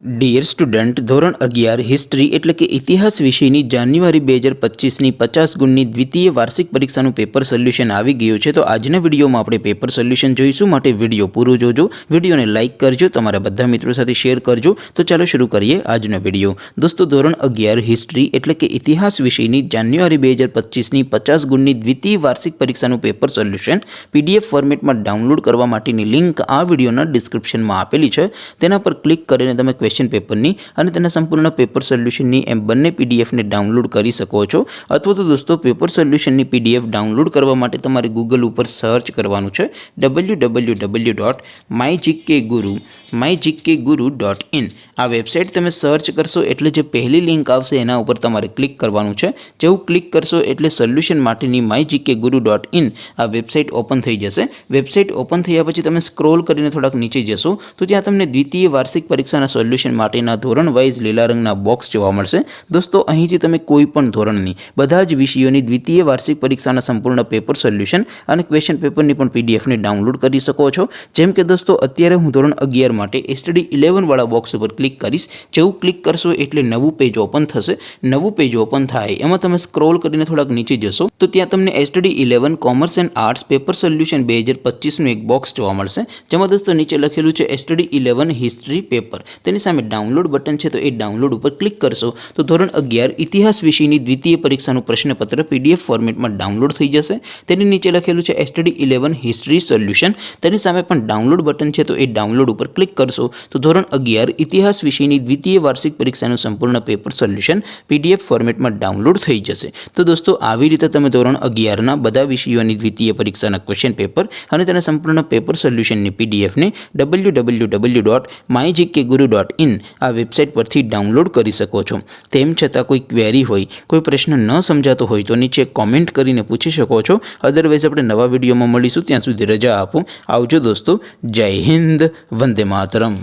Dear student, ધોરણ 11 history એટલે કે ઇતિહાસ વિષયની જાન્યુઆરી 2025ની 50 ગુણની દ્વિતીય વાર્ષિક પરીક્ષાનું પેપર સોલ્યુશન આવી ગયું છે। તો આજના વિડીયોમાં આપણે પેપર સોલ્યુશન જોઈશું, માટે વિડીયો પૂરો જોજો, વિડીયોને લાઇક કરજો, તમારા બધા મિત્રો સાથે શેર કરજો। તો ચાલો શરૂ કરીએ આજનો વિડીયો। દોસ્તો, ધોરણ 11 હિસ્ટ્રી એટલે કે ઇતિહાસ વિષયની જાન્યુઆરી 2025ની 50 ગુણની દ્વિતીય વાર્ષિક પરીક્ષાનું પેપર સોલ્યુશન PDF ફોર્મેટમાં ડાઉનલોડ કરવા માટેની લિંક આ વિડીયોના ડિસ્ક્રિપ્શનમાં આપેલી છે। તેના પર ક્લિક કરીને તમે ક્વેશ્ચન પેપરની અને તેના સંપૂર્ણ પેપર સોલ્યુશનની એમ બંને પીડીએફને ડાઉનલોડ કરી શકો છો। અથવા તો દોસ્તો, પેપર સોલ્યુશનની PDF ડાઉનલોડ કરવા માટે તમારે ગૂગલ ઉપર સર્ચ કરવાનું છે www.mygkguru.in। આ વેબસાઇટ તમે સર્ચ કરશો એટલે જે પહેલી લિંક આવશે એના ઉપર તમારે ક્લિક કરવાનું છે। જેવું ક્લિક કરશો એટલે સોલ્યુશન માટેની mygkguru.in આ વેબસાઇટ ઓપન થઈ જશે। વેબસાઇટ ઓપન થયા પછી તમે સ્ક્રોલ કરીને થોડાક નીચે જશો તો ત્યાં તમને દ્વિતીય વાર્ષિક પરીક્ષાના સોલ્યુશન માટેના ધોરણ વાઇઝ લીલા રંગના બોક્સ જોવા મળશે। દોસ્તો, અહીંથી તમે કોઈ પણ ધોરણની બધા જ વિષયોની દ્વિતીય વાર્ષિક પરીક્ષાના સંપૂર્ણ પેપર સોલ્યુશન અને ક્વેશ્ચન પેપરની પણ પીડીએફને ડાઉનલોડ કરી શકો છો। જેમ કે દોસ્તો, અત્યારે હું ધોરણ 11 માટે STD 11 વાળા બોક્સ ઉપર ક્લિક કરીશ। જેવું ક્લિક કરશો એટલે નવું પેજ ઓપન થશે। નવું પેજ ઓપન થાય એમાં તમે સ્ક્રોલ કરીને થોડાક નીચે જશો તો ત્યાં તમને STD 11 commerce and arts paper solution 2025નું એક બોક્સ જોવા મળશે, જેમાં દોસ્તો નીચે લખેલું છે STD 11 હિસ્ટ્રી પેપર। તેની સામે ડાઉનલોડ બટન છે, તો એ ડાઉનલોડ ઉપર ક્લિક કરશો તો ધોરણ 11 ઇતિહાસ વિષયની દ્વિતીય પરીક્ષાનું પ્રશ્નપત્ર PDF ફોર્મેટમાં ડાઉનલોડ થઈ જશે। તેની નીચે લખેલું છે STD 11 હિસ્ટ્રી સોલ્યુશન। તેની સામે પણ ડાઉનલોડ બટન છે, તો એ ડાઉનલોડ ઉપર ક્લિક કરશો તો ધોરણ 11 ઇતિહાસ વિષયની દ્વિતીય વાર્ષિક પરીક્ષાનું સંપૂર્ણ પેપર સોલ્યુશન PDF ફોર્મેટમાં ડાઉનલોડ થઈ જશે। તો દોસ્તો, આવી રીતે તમે ધોરણ 11ના બધા વિષયોની દ્વિતીય પરીક્ષાના ક્વેશ્ચન પેપર અને તેના સંપૂર્ણ પેપર સોલ્યુશનની PDFને www.mygkguru.in આ વેબસાઇટ પરથી ડાઉનલોડ કરી શકો છો। તેમ છતાં કોઈ ક્વેરી હોય, કોઈ પ્રશ્ન ન સમજાતો હોય તો નીચે કોમેન્ટ કરીને પૂછી શકો છો। અદરવાઇઝ આપણે નવા વિડીયોમાં મળીશું, ત્યાં સુધી રજા આપો। આવજો દોસ્તો, જય હિન્દ, વંદે માતરમ।